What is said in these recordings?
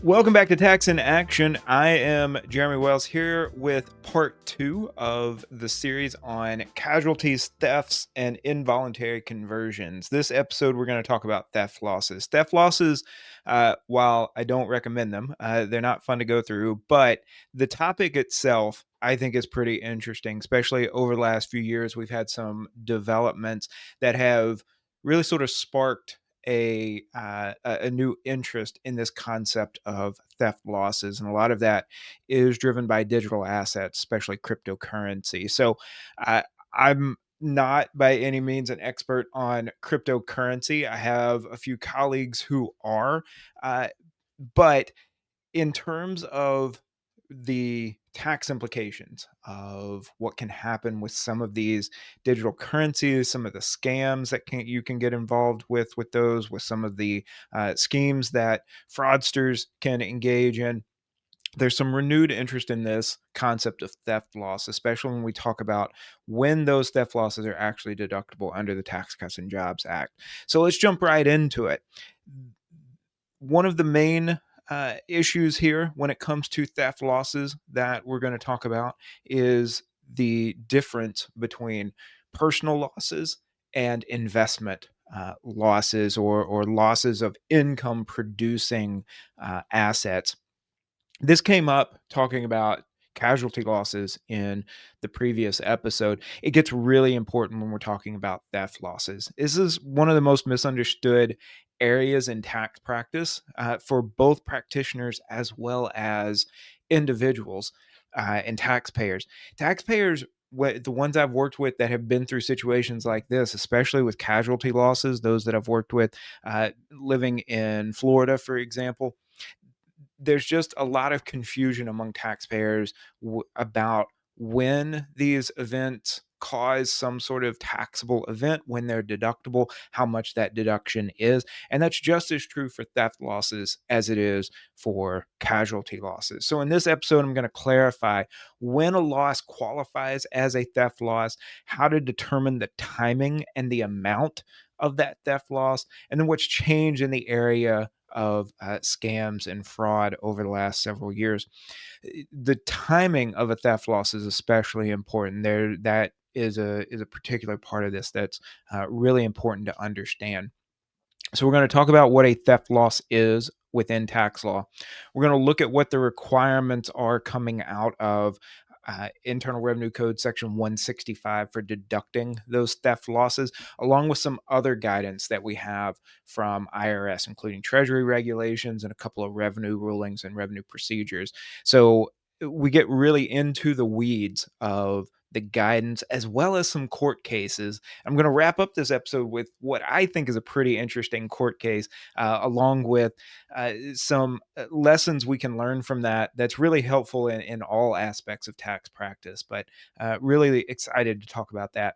Welcome back to Tax in Action. I am Jeremy Wells here with part 2 of the series on casualties, thefts, and involuntary conversions. This episode, we're going to talk about theft losses. Theft losses, while I don't recommend them, they're not fun to go through, but the topic itself, I think, is pretty interesting, especially over the last few years. We've had some developments that have really sort of sparked a new interest in this concept of theft losses, and a lot of that is driven by digital assets, especially cryptocurrency. So, I'm not by any means an expert on cryptocurrency. I have a few colleagues who are, uh, but in terms of the tax implications of what can happen with some of these digital currencies, some of the scams that you can get involved with those, with some of the schemes that fraudsters can engage in. There's some renewed interest in this concept of theft loss, especially when we talk about when those theft losses are actually deductible under the Tax Cuts and Jobs Act. So let's jump right into it. One of the main issues here when it comes to theft losses that we're going to talk about is the difference between personal losses and investment losses, or losses of income producing assets. This came up talking about casualty losses in the previous episode. It gets really important when we're talking about theft losses. This is one of the most misunderstood areas in tax practice for both practitioners as well as individuals and taxpayers. Taxpayers, the ones I've worked with that have been through situations like this, especially with casualty losses, those that I've worked with living in Florida, for example, there's just a lot of confusion among taxpayers about when these events cause some sort of taxable event, when they're deductible, how much that deduction is. And that's just as true for theft losses as it is for casualty losses. So in this episode, I'm going to clarify when a loss qualifies as a theft loss, how to determine the timing and the amount of that theft loss, and then what's changed in the area of scams and fraud over the last several years. The timing of a theft loss is especially important. That is a particular part of this that's really important to understand. So we're going to talk about what a theft loss is within tax law. We're going to look at what the requirements are coming out of Internal Revenue Code Section 165 for deducting those theft losses, along with some other guidance that we have from IRS, including Treasury regulations and a couple of revenue rulings and revenue procedures. So we get really into the weeds of the guidance as well as some court cases. I'm going to wrap up this episode with what I think is a pretty interesting court case, along with some lessons we can learn from that. That's really helpful in all aspects of tax practice, but really excited to talk about that.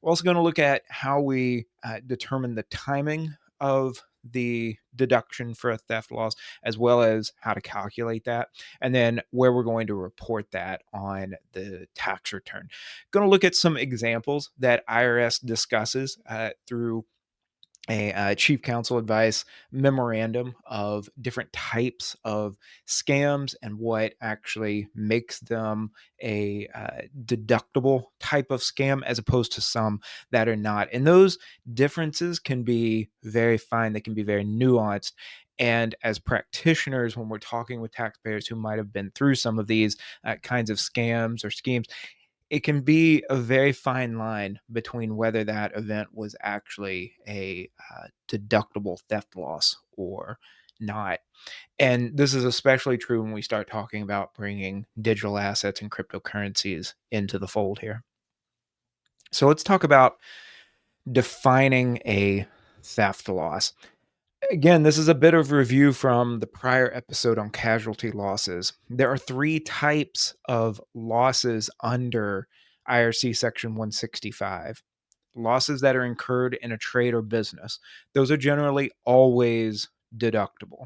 We're also going to look at how we determine the timing of the deduction for a theft loss, as well as how to calculate that, and then where we're going to report that on the tax return. Going to look at some examples that IRS discusses through a chief counsel advice memorandum of different types of scams and what actually makes them a deductible type of scam as opposed to some that are not. And those differences can be very fine, they can be very nuanced. And as practitioners, when we're talking with taxpayers who might have been through some of these kinds of scams or schemes, it can be a very fine line between whether that event was actually a deductible theft loss or not. And this is especially true when we start talking about bringing digital assets and cryptocurrencies into the fold here. So let's talk about defining a theft loss. Again, this is a bit of review from the prior episode on casualty losses. There are three types of losses under IRC Section 165. Losses that are incurred in a trade or business. Those are generally always deductible,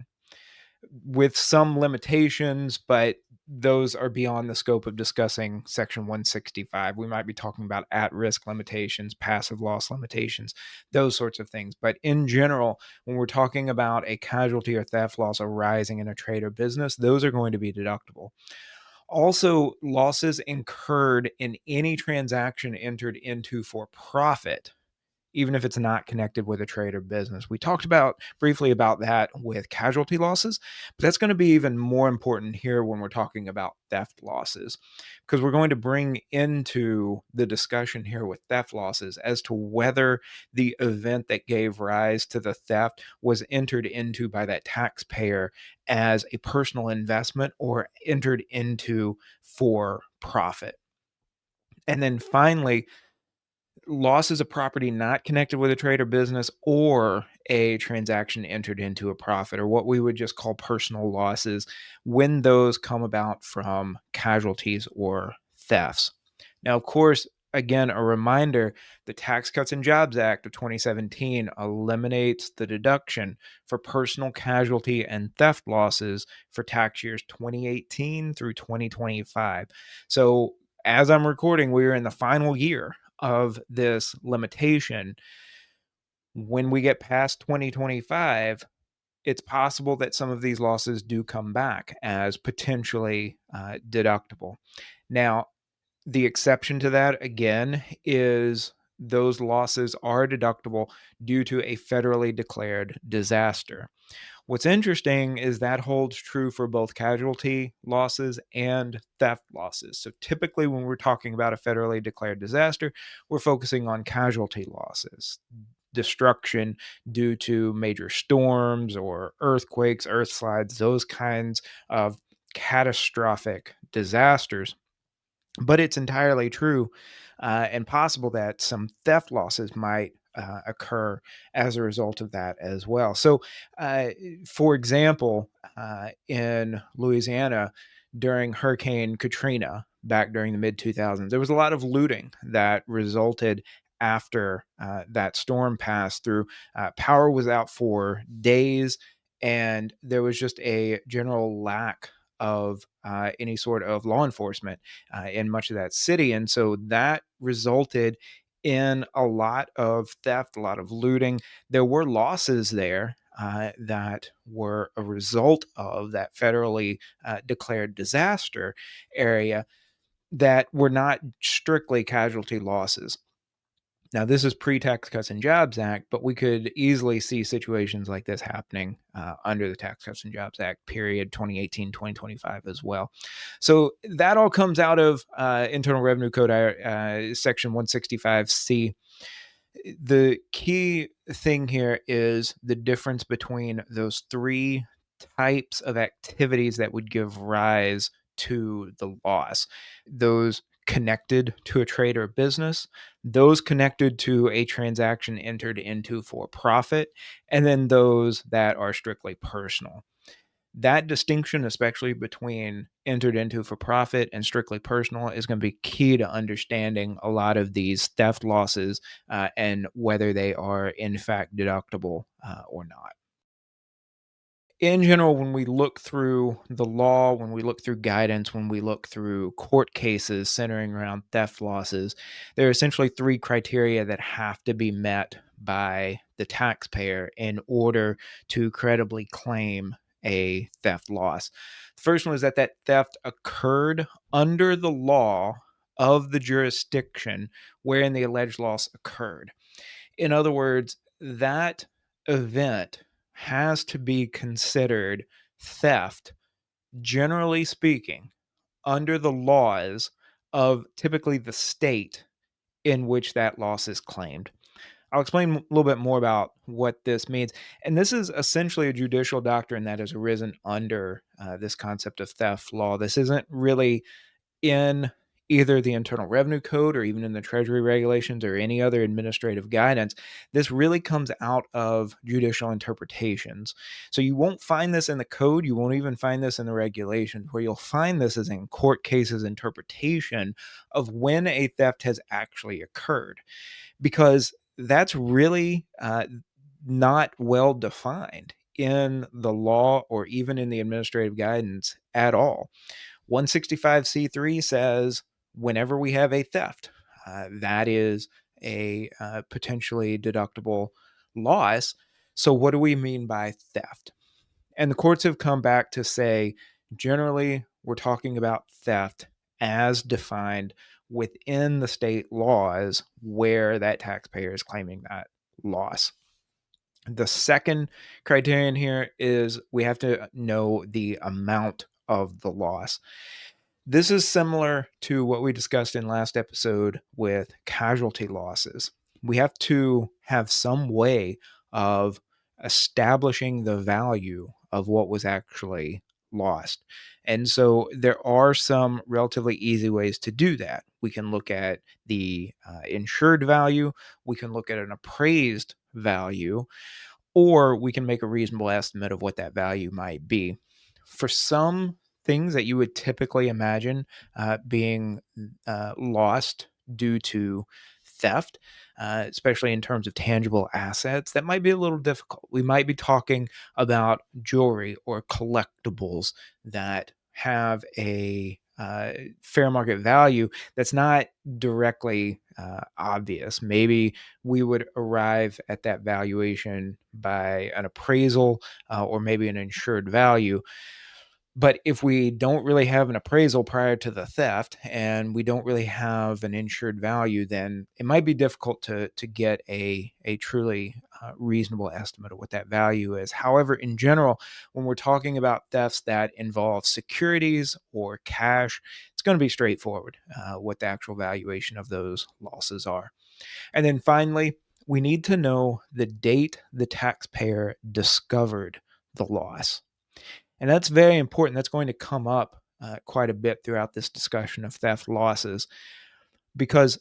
with some limitations, but those are beyond the scope of discussing Section 165. We might be talking about at risk limitations, passive loss limitations, those sorts of things. But in general, when we're talking about a casualty or theft loss arising in a trade or business, those are going to be deductible. Also, losses incurred in any transaction entered into for profit, even if it's not connected with a trade or business. We talked about briefly about that with casualty losses, but that's going to be even more important here when we're talking about theft losses, because we're going to bring into the discussion here with theft losses as to whether the event that gave rise to the theft was entered into by that taxpayer as a personal investment or entered into for profit. And then finally, losses of property not connected with a trade or business or a transaction entered into a profit, or what we would just call personal losses, when those come about from casualties or thefts. Now, of course, again, a reminder, the Tax Cuts and Jobs Act of 2017 eliminates the deduction for personal casualty and theft losses for tax years 2018 through 2025. So, as I'm recording, we are in the final year of this limitation. When we get past 2025, it's possible that some of these losses do come back as potentially deductible. Now, the exception to that, again, is those losses are deductible due to a federally declared disaster. What's interesting is that holds true for both casualty losses and theft losses. So typically, when we're talking about a federally declared disaster, we're focusing on casualty losses, destruction due to major storms or earthquakes, earth slides, those kinds of catastrophic disasters. But it's entirely true and possible that some theft losses might occur as a result of that as well. So, uh, for example, in Louisiana during Hurricane Katrina back during the mid 2000s, there was a lot of looting that resulted after that storm passed through. Power was out for days, and there was just a general lack of any sort of law enforcement in much of that city. And so that resulted in a lot of theft, a lot of looting. There were losses there that were a result of that federally declared disaster area that were not strictly casualty losses. Now, this is pre-Tax Cuts and Jobs Act, but we could easily see situations like this happening under the Tax Cuts and Jobs Act period 2018, 2025 as well. So that all comes out of Internal Revenue Code Section 165C. The key thing here is the difference between those three types of activities that would give rise to the loss. Those connected to a trade or business, those connected to a transaction entered into for profit, and then those that are strictly personal. That distinction, especially between entered into for profit and strictly personal, is going to be key to understanding a lot of these theft losses and whether they are in fact deductible or not. In general, when we look through the law, when we look through guidance, when we look through court cases centering around theft losses, there are essentially three criteria that have to be met by the taxpayer in order to credibly claim a theft loss. The first one is that theft occurred under the law of the jurisdiction wherein the alleged loss occurred. In other words, that event has to be considered theft, generally speaking, under the laws of typically the state in which that loss is claimed. I'll explain a little bit more about what this means. And this is essentially a judicial doctrine that has arisen under this concept of theft law. This isn't really in either the Internal Revenue Code or even in the Treasury regulations or any other administrative guidance. This really comes out of judicial interpretations. So you won't find this in the code, you won't even find this in the regulations. Where you'll find this is in court cases interpretation of when a theft has actually occurred, because that's really not well defined in the law or even in the administrative guidance at all. 165c3 says whenever we have a theft, that is a potentially deductible loss. So, what do we mean by theft? And the courts have come back to say generally, we're talking about theft as defined within the state laws where that taxpayer is claiming that loss. The second criterion here is we have to know the amount of the loss. This is similar to what we discussed in last episode with casualty losses. We have to have some way of establishing the value of what was actually lost. And so there are some relatively easy ways to do that. We can look at the insured value, we can look at an appraised value, or we can make a reasonable estimate of what that value might be. For some things that you would typically imagine being lost due to theft, especially in terms of tangible assets, that might be a little difficult. We might be talking about jewelry or collectibles that have a fair market value that's not directly obvious. Maybe we would arrive at that valuation by an appraisal or maybe an insured value. But if we don't really have an appraisal prior to the theft and we don't really have an insured value, then it might be difficult to get a truly reasonable estimate of what that value is. However, in general, when we're talking about thefts that involve securities or cash, it's going to be straightforward what the actual valuation of those losses are. And then finally, we need to know the date the taxpayer discovered the loss. And that's very important. That's going to come up quite a bit throughout this discussion of theft losses because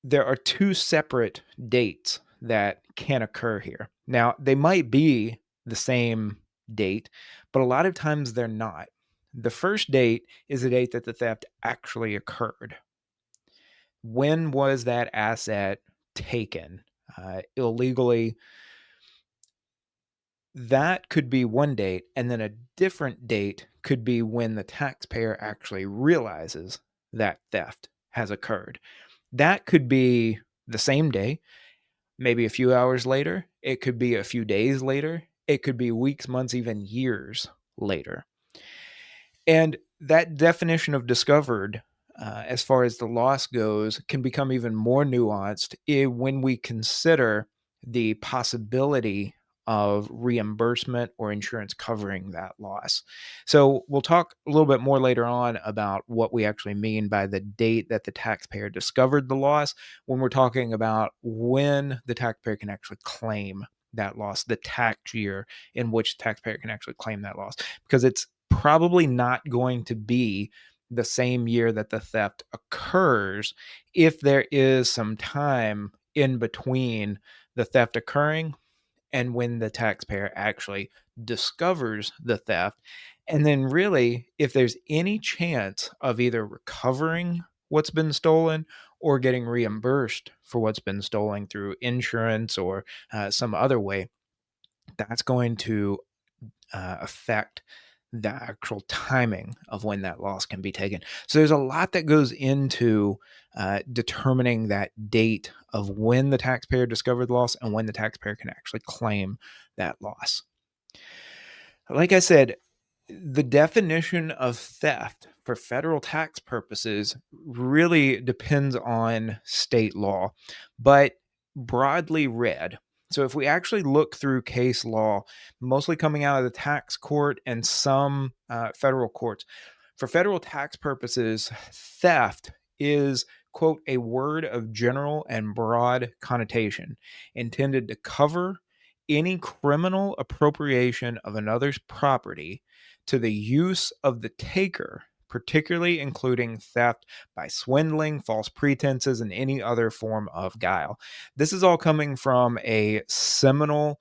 there are two separate dates that can occur here. Now, they might be the same date, but a lot of times they're not. The first date is the date that the theft actually occurred. When was that asset taken illegally? That could be one date, and then a different date could be when the taxpayer actually realizes that theft has occurred. That could be the same day, maybe a few hours later. It could be a few days later. It could be weeks, months, even years later. And that definition of discovered, as far as the loss goes, can become even more nuanced when we consider the possibility of reimbursement or insurance covering that loss. So we'll talk a little bit more later on about what we actually mean by the date that the taxpayer discovered the loss when we're talking about when the taxpayer can actually claim that loss, the tax year in which the taxpayer can actually claim that loss, because it's probably not going to be the same year that the theft occurs if there is some time in between the theft occurring and when the taxpayer actually discovers the theft. And then, really, if there's any chance of either recovering what's been stolen or getting reimbursed for what's been stolen through insurance or some other way, that's going to affect the actual timing of when that loss can be taken. So there's a lot that goes into determining that date of when the taxpayer discovered the loss and when the taxpayer can actually claim that loss. Like I said, the definition of theft for federal tax purposes really depends on state law, but broadly read. So if we actually look through case law, mostly coming out of the tax court and some federal courts, for federal tax purposes, theft is, quote, a word of general and broad connotation intended to cover any criminal appropriation of another's property to the use of the taker, particularly including theft by swindling, false pretenses, and any other form of guile. This is all coming from a seminal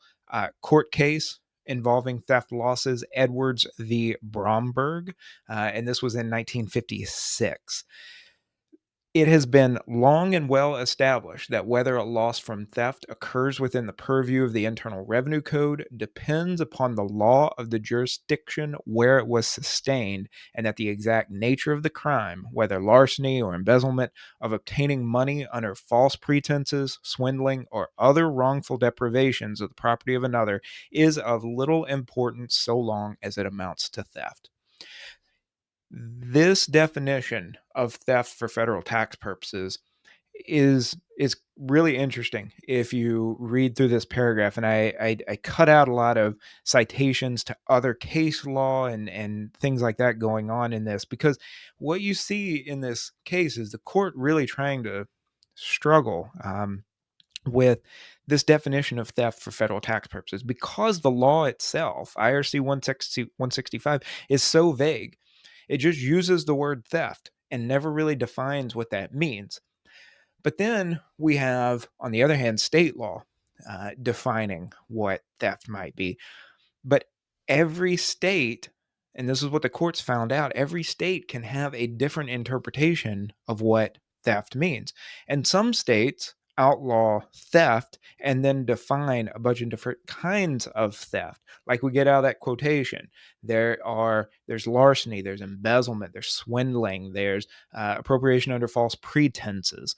court case involving theft losses, Edwards v. Bromberg, and this was in 1956. It has been long and well established that whether a loss from theft occurs within the purview of the Internal Revenue Code depends upon the law of the jurisdiction where it was sustained, and that the exact nature of the crime, whether larceny or embezzlement, of obtaining money under false pretenses, swindling, or other wrongful deprivations of the property of another, is of little importance so long as it amounts to theft. This definition of theft for federal tax purposes is really interesting if you read through this paragraph. And I cut out a lot of citations to other case law and things like that going on in this, because what you see in this case is the court really trying to struggle with this definition of theft for federal tax purposes, because the law itself, IRC 165, is so vague. It just uses the word theft and never really defines what that means. But then we have, on the other hand, state law defining what theft might be. But every state, and this is what the courts found out, every state can have a different interpretation of what theft means. And some states outlaw theft and then define a bunch of different kinds of theft. Like we get out of that quotation. There's larceny, there's embezzlement, there's swindling, there's appropriation under false pretenses.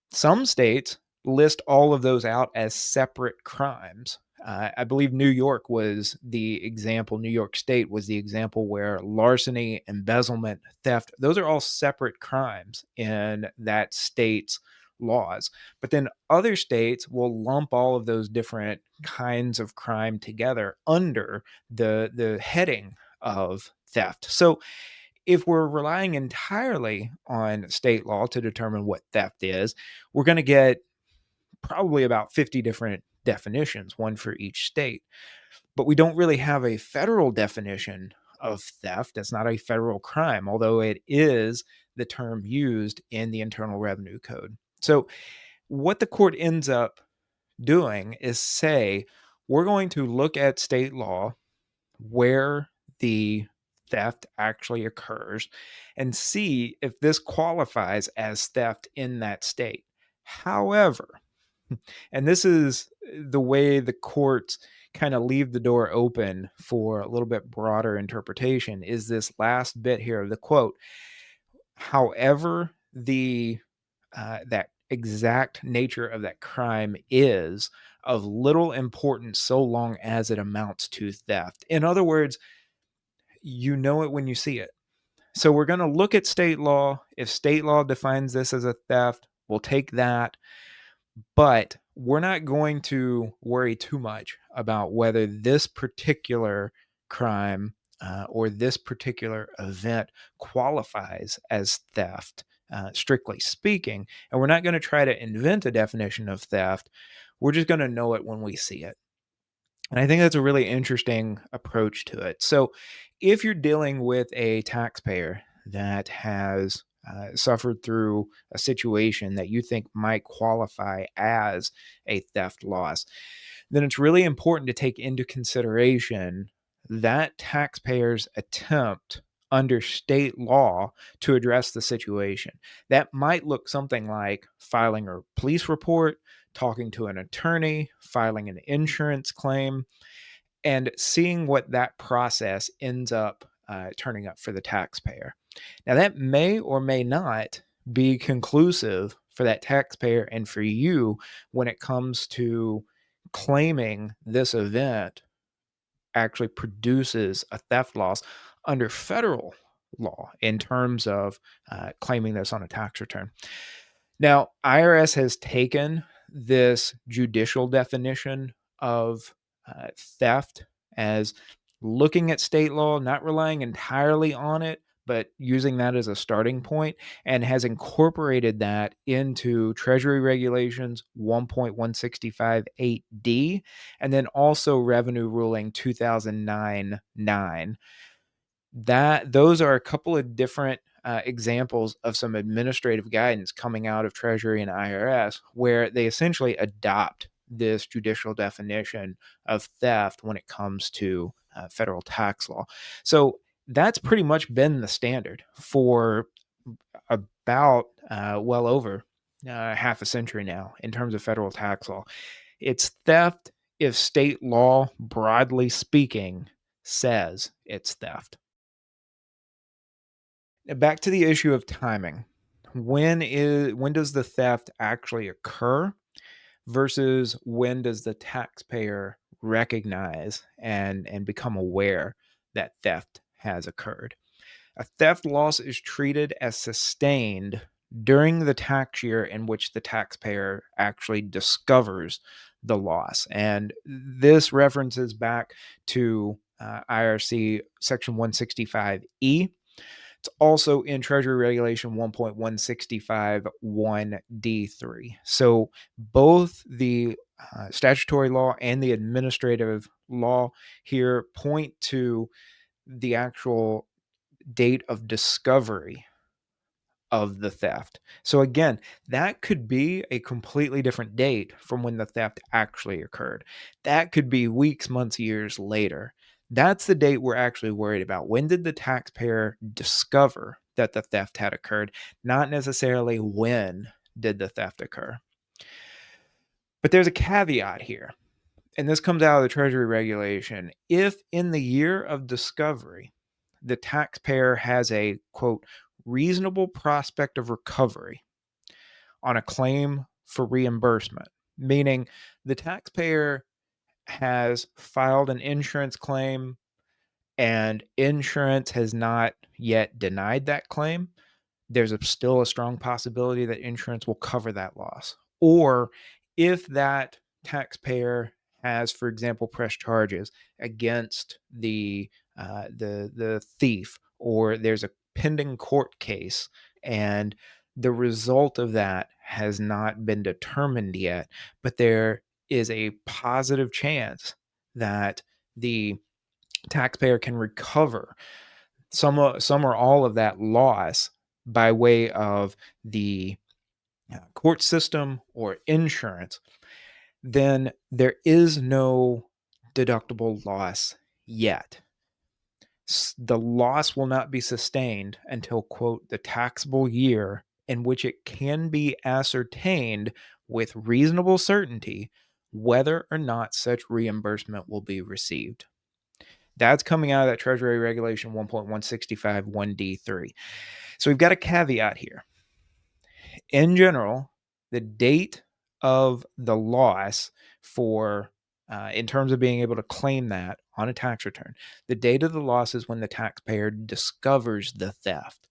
Some states list all of those out as separate crimes. I believe New York was the example. New York State was the example where larceny, embezzlement, theft, those are all separate crimes in that state's laws. But then other states will lump all of those different kinds of crime together under the heading of theft. So if we're relying entirely on state law to determine what theft is, we're going to get probably about 50 different definitions, one for each state. But we don't really have a federal definition of theft. That's not a federal crime, although it is the term used in the Internal Revenue Code. So, what the court ends up doing is say, we're going to look at state law where the theft actually occurs and see if this qualifies as theft in that state. However, and this is the way the courts kind of leave the door open for a little bit broader interpretation, is this last bit here of the quote. However, the that exact nature of that crime is of little importance so long as it amounts to theft. In other words, you know it when you see it. So we're going to look at state law. If state law defines this as a theft, we'll take that. But we're not going to worry too much about whether this particular crime or this particular event qualifies as theft, strictly speaking. And we're not going to try to invent a definition of theft. We're just going to know it when we see it. And I think that's a really interesting approach to it. So, if you're dealing with a taxpayer that has suffered through a situation that you think might qualify as a theft loss, then it's really important to take into consideration that taxpayer's attempt under state law to address the situation. That might look something like filing a police report, talking to an attorney, filing an insurance claim, and seeing what that process ends up turning up for the taxpayer. Now, that may or may not be conclusive for that taxpayer and for you when it comes to claiming this event actually produces a theft loss under federal law in terms of claiming this on a tax return. Now, IRS has taken this judicial definition of theft as looking at state law, not relying entirely on it, but using that as a starting point, and has incorporated that into Treasury Regulations 1.1658D, and then also Revenue Ruling 2009-9. Those are a couple of different examples of some administrative guidance coming out of Treasury and IRS, where they essentially adopt this judicial definition of theft when it comes to federal tax law. So that's pretty much been the standard for about well over half a century now in terms of federal tax law. It's theft if state law, broadly speaking, says it's theft. Back to the issue of timing. When does the theft actually occur versus when does the taxpayer recognize and become aware that theft has occurred? A theft loss is treated as sustained during the tax year in which the taxpayer actually discovers the loss. And this references back to IRC Section 165E. It's also in Treasury Regulation 1.165(1)(d)(3). So both the statutory law and the administrative law here point to the actual date of discovery of the theft. So again, that could be a completely different date from when the theft actually occurred. That could be weeks, months, years later. That's the date we're actually worried about. When did the taxpayer discover that the theft had occurred? Not necessarily when did the theft occur. But there's a caveat here, and this comes out of the Treasury regulation. If in the year of discovery, the taxpayer has a quote, reasonable prospect of recovery on a claim for reimbursement, meaning the taxpayer has filed an insurance claim and insurance has not yet denied that claim, there's still a strong possibility that insurance will cover that loss. Or if that taxpayer has, for example, pressed charges against the thief, or there's a pending court case, and the result of that has not been determined yet, but there is a positive chance that the taxpayer can recover some or all of that loss by way of the court system or insurance, then there is no deductible loss yet. The loss will not be sustained until, quote, the taxable year in which it can be ascertained with reasonable certainty whether or not such reimbursement will be received. That's coming out of that Treasury Regulation 1.165(1)(d)(3). So we've got a caveat here. In general, the date of the loss for in terms of being able to claim that on a tax return, the date of the loss is when the taxpayer discovers the theft,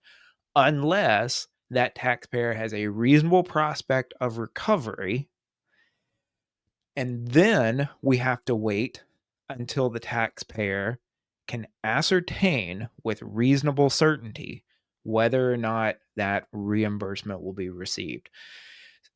unless that taxpayer has a reasonable prospect of recovery. And then we have to wait until the taxpayer can ascertain with reasonable certainty whether or not that reimbursement will be received.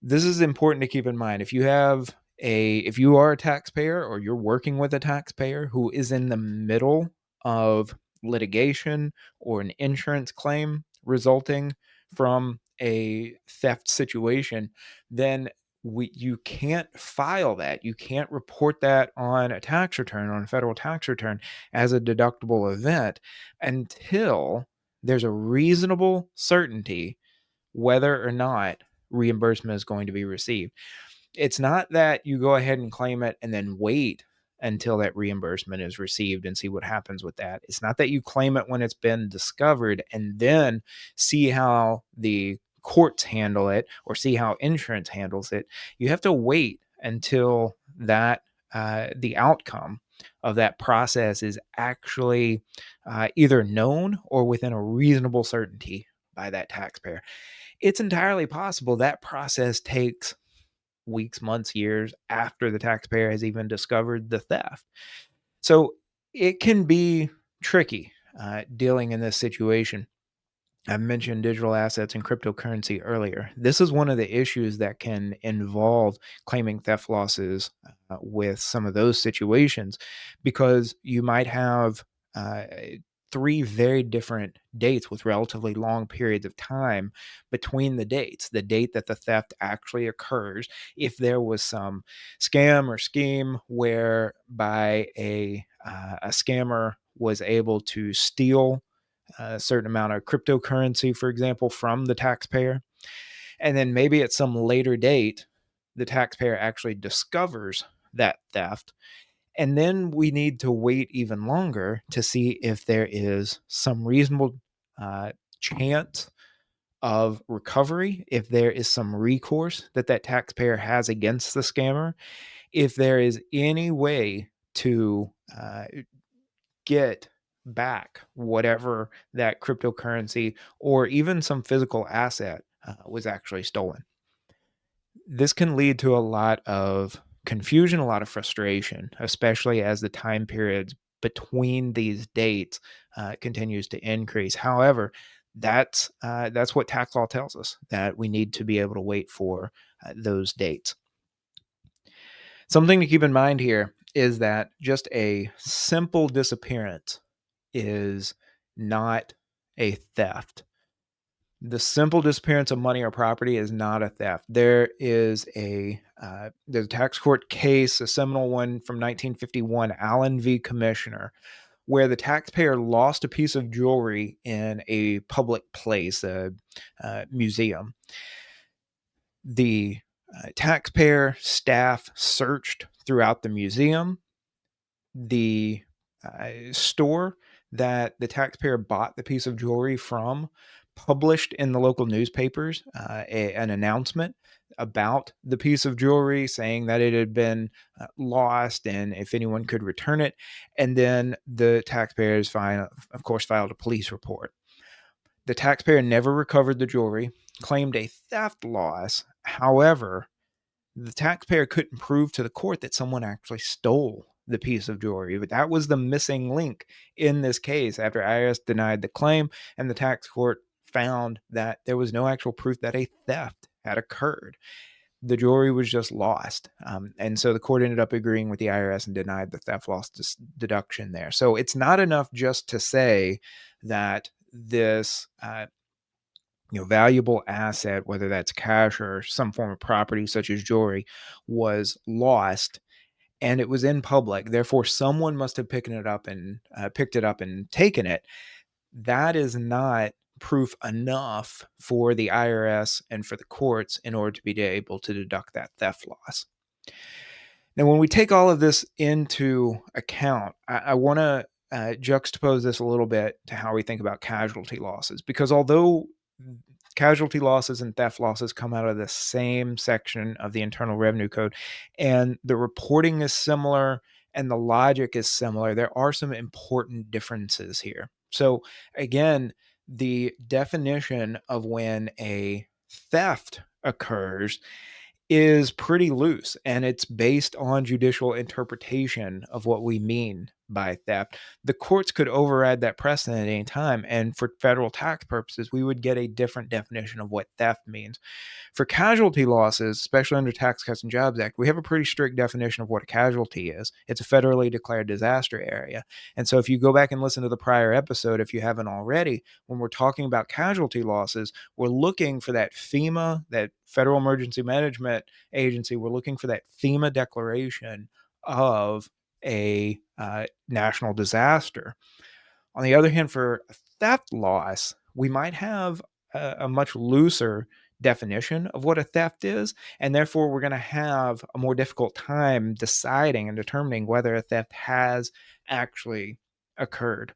This is important to keep in mind. If you are a taxpayer or you're working with a taxpayer who is in the middle of litigation or an insurance claim resulting from a theft situation, then you can't file that. You can't report that on a tax return, on a federal tax return, as a deductible event until there's a reasonable certainty whether or not reimbursement is going to be received. It's not that you go ahead and claim it and then wait until that reimbursement is received and see what happens with that. It's not that you claim it when it's been discovered and then see how the courts handle it or see how insurance handles it. You have to wait until that the outcome of that process is actually either known or within a reasonable certainty by that taxpayer. It's entirely possible that process takes weeks, months, years after the taxpayer has even discovered the theft. So it can be tricky dealing in this situation. I mentioned digital assets and cryptocurrency earlier. This is one of the issues that can involve claiming theft losses with some of those situations, because you might have uh, three very different dates with relatively long periods of time between the dates. The date that the theft actually occurs, if there was some scam or scheme whereby a scammer was able to steal a certain amount of cryptocurrency, for example, from the taxpayer. And then maybe at some later date, the taxpayer actually discovers that theft. And then we need to wait even longer to see if there is some reasonable uh, chance of recovery, if there is some recourse that that taxpayer has against the scammer, if there is any way to get back whatever that cryptocurrency or even some physical asset was actually stolen. This can lead to a lot of confusion, a lot of frustration, especially as the time periods between these dates continues to increase. However, that's what tax law tells us, that we need to be able to wait for those dates. Something to keep in mind here is that just a simple disappearance is not a theft. The simple disappearance of money or property is not a theft. There's a tax court case, a seminal one from 1951, Allen v. Commissioner, where the taxpayer lost a piece of jewelry in a public place, a museum. The taxpayer staff searched throughout the museum. The store that the taxpayer bought the piece of jewelry from published in the local newspapers an announcement about the piece of jewelry, saying that it had been lost and if anyone could return it. And then the taxpayers, of course, filed a police report. The taxpayer never recovered the jewelry, claimed a theft loss. However, the taxpayer couldn't prove to the court that someone actually stole the piece of jewelry. But that was the missing link in this case after IRS denied the claim and the tax court found that there was no actual proof that a theft had occurred. The jewelry was just lost. And so the court ended up agreeing with the IRS and denied the theft loss deduction there. So it's not enough just to say that this valuable asset, whether that's cash or some form of property such as jewelry, was lost and it was in public. Therefore, someone must have picked it up and taken it. That is not proof enough for the IRS and for the courts in order to be able to deduct that theft loss. Now, when we take all of this into account, I want to juxtapose this a little bit to how we think about casualty losses, because although casualty losses and theft losses come out of the same section of the Internal Revenue Code, and the reporting is similar and the logic is similar, there are some important differences here. So, again, the definition of when a theft occurs is pretty loose and it's based on judicial interpretation of what we mean by theft. The courts could override that precedent at any time, and for federal tax purposes, we would get a different definition of what theft means. For casualty losses, especially under Tax Cuts and Jobs Act, we have a pretty strict definition of what a casualty is. It's a federally declared disaster area. And so if you go back and listen to the prior episode, if you haven't already, when we're talking about casualty losses, we're looking for that FEMA, that Federal Emergency Management Agency, we're looking for that FEMA declaration of a national disaster. On the other hand, for theft loss, we might have a much looser definition of what a theft is, and therefore we're going to have a more difficult time deciding and determining whether a theft has actually occurred.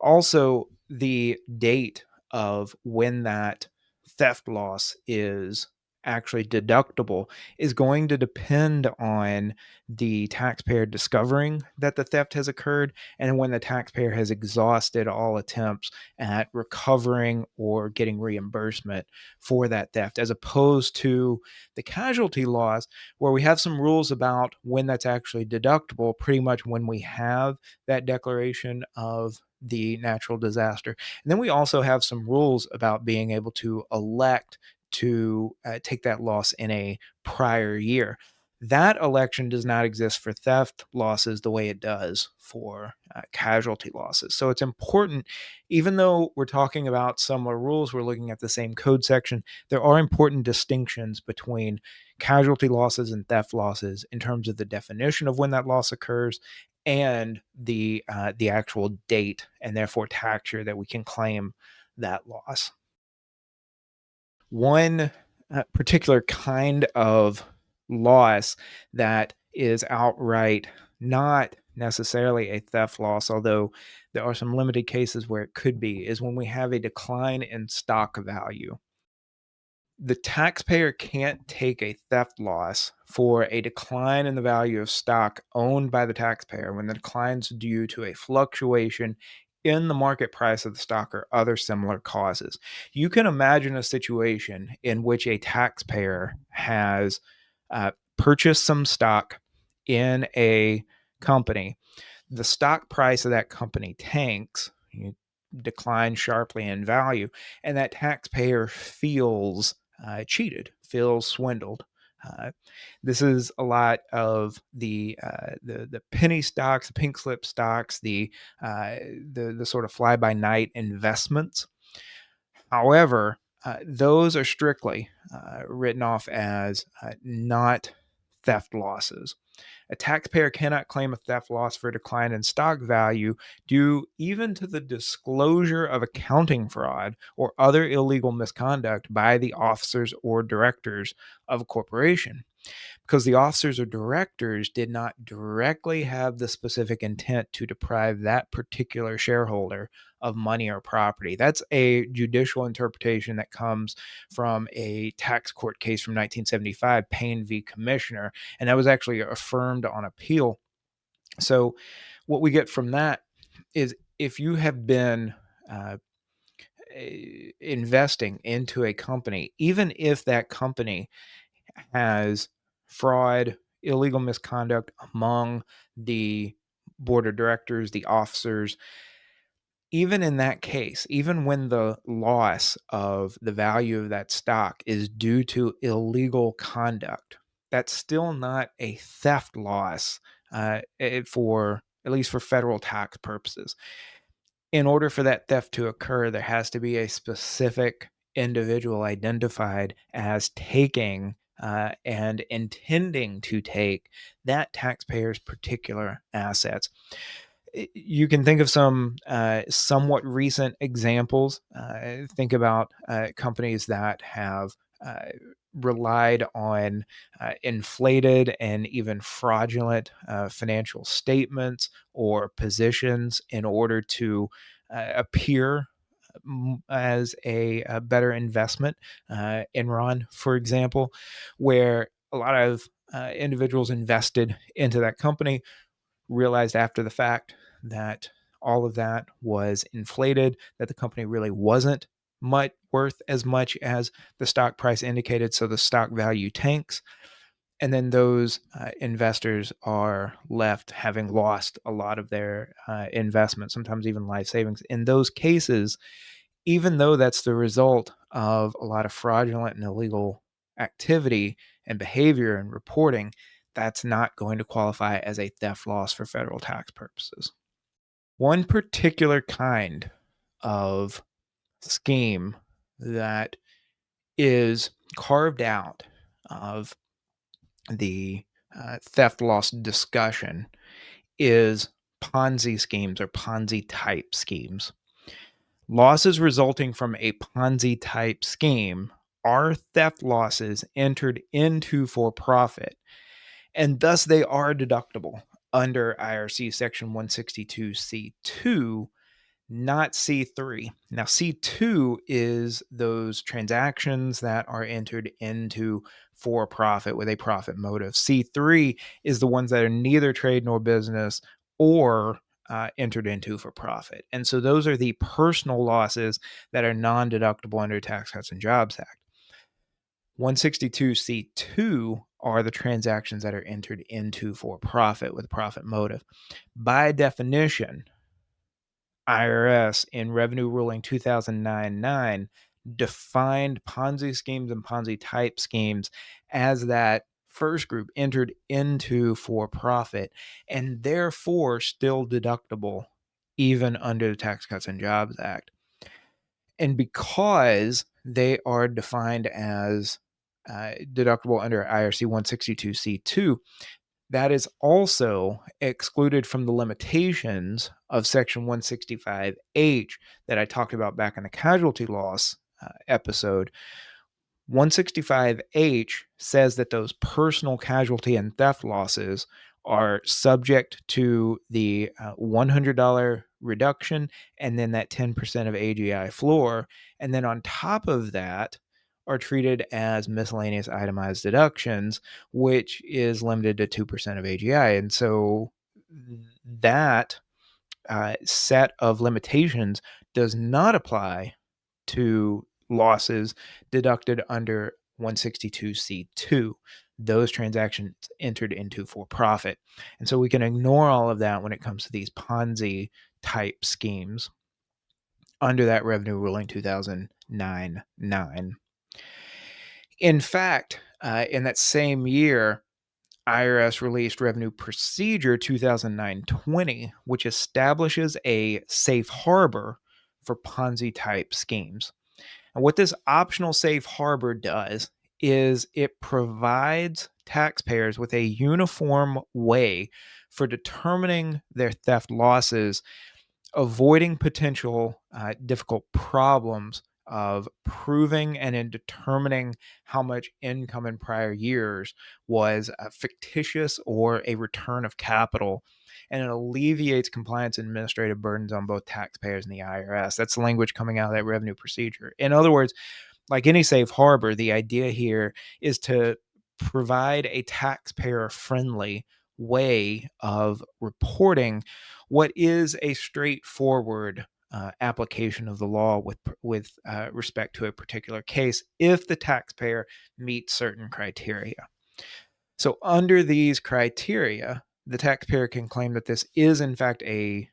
Also, the date of when that theft loss is actually deductible is going to depend on the taxpayer discovering that the theft has occurred and when the taxpayer has exhausted all attempts at recovering or getting reimbursement for that theft, as opposed to the casualty loss, where we have some rules about when that's actually deductible, pretty much when we have that declaration of the natural disaster. And then we also have some rules about being able to elect to take that loss in a prior year. That election does not exist for theft losses the way it does for casualty losses. So it's important, even though we're talking about similar rules, we're looking at the same code section, there are important distinctions between casualty losses and theft losses in terms of the definition of when that loss occurs and the actual date and therefore tax year that we can claim that loss. One particular kind of loss that is outright not necessarily a theft loss, although there are some limited cases where it could be, is when we have a decline in stock value. The taxpayer can't take a theft loss for a decline in the value of stock owned by the taxpayer when the decline's due to a fluctuation in the market price of the stock or other similar causes. You can imagine a situation in which a taxpayer has purchased some stock in a company. The stock price of that company tanks, declines sharply in value, and that taxpayer feels cheated, feels swindled. Uh, this is a lot of the penny stocks, the pink slip stocks, uh, the sort of fly by night investments. However, those are strictly written off as not theft losses. A taxpayer cannot claim a theft loss for a decline in stock value due even to the disclosure of accounting fraud or other illegal misconduct by the officers or directors of a corporation, because the officers or directors did not directly have the specific intent to deprive that particular shareholder of money or property. That's a judicial interpretation that comes from a tax court case from 1975, Payne v. Commissioner, and that was actually affirmed on appeal. So, what we get from that is if you have been investing into a company, even if that company has fraud, illegal misconduct among the board of directors, the officers, even in that case, even when the loss of the value of that stock is due to illegal conduct, that's still not a theft loss for at least for federal tax purposes. In order for that theft to occur, there has to be a specific individual identified as taking and intending to take that taxpayer's particular assets. You can think of some somewhat recent examples. Think about companies that have uh, relied on inflated and even fraudulent financial statements or positions in order to appear as a better investment. Enron, for example, where a lot of individuals invested into that company, realized after the fact that all of that was inflated, that the company really wasn't much worth as much as the stock price indicated. So the stock value tanks. And then those investors are left having lost a lot of their investment, sometimes even life savings. In those cases, even though that's the result of a lot of fraudulent and illegal activity and behavior and reporting, that's not going to qualify as a theft loss for federal tax purposes. One particular kind of scheme that is carved out of the theft loss discussion is Ponzi schemes or Ponzi type schemes. Losses resulting from a Ponzi type scheme are theft losses entered into for profit, and thus they are deductible under IRC Section 162C2, not C3. Now, C2 is those transactions that are entered into for profit with a profit motive. C3 is the ones that are neither trade nor business or entered into for profit. And so those are the personal losses that are non deductible under Tax Cuts and Jobs Act. 162C2 are the transactions that are entered into for profit with profit motive. By definition, IRS in Revenue Ruling 2009-9 defined Ponzi schemes and Ponzi type schemes as that first group entered into for profit and therefore still deductible even under the Tax Cuts and Jobs Act. And because they are defined as deductible under IRC 162C2, That is also excluded from the limitations of Section 165H that I talked about back in the casualty loss episode. 165H says that those personal casualty and theft losses are subject to the $100 reduction and then that 10% of AGI floor. And then on top of that, are treated as miscellaneous itemized deductions, which is limited to 2% of AGI. And so that set of limitations does not apply to losses deducted under 162C2, those transactions entered into for profit. And so we can ignore all of that when it comes to these Ponzi type schemes under that revenue ruling 2009-9. In fact, in that same year, IRS released Revenue Procedure 2009-20, which establishes a safe harbor for Ponzi type schemes. And what this optional safe harbor does is it provides taxpayers with a uniform way for determining their theft losses, avoiding potential difficult problems of proving and in determining how much income in prior years was fictitious or a return of capital. And it alleviates compliance and administrative burdens on both taxpayers and the IRS. That's the language coming out of that revenue procedure. In other words, like any safe harbor, the idea here is to provide a taxpayer friendly way of reporting what is a straightforward application of the law with respect to a particular case if the taxpayer meets certain criteria. So, under these criteria, the taxpayer can claim that this is, in fact, a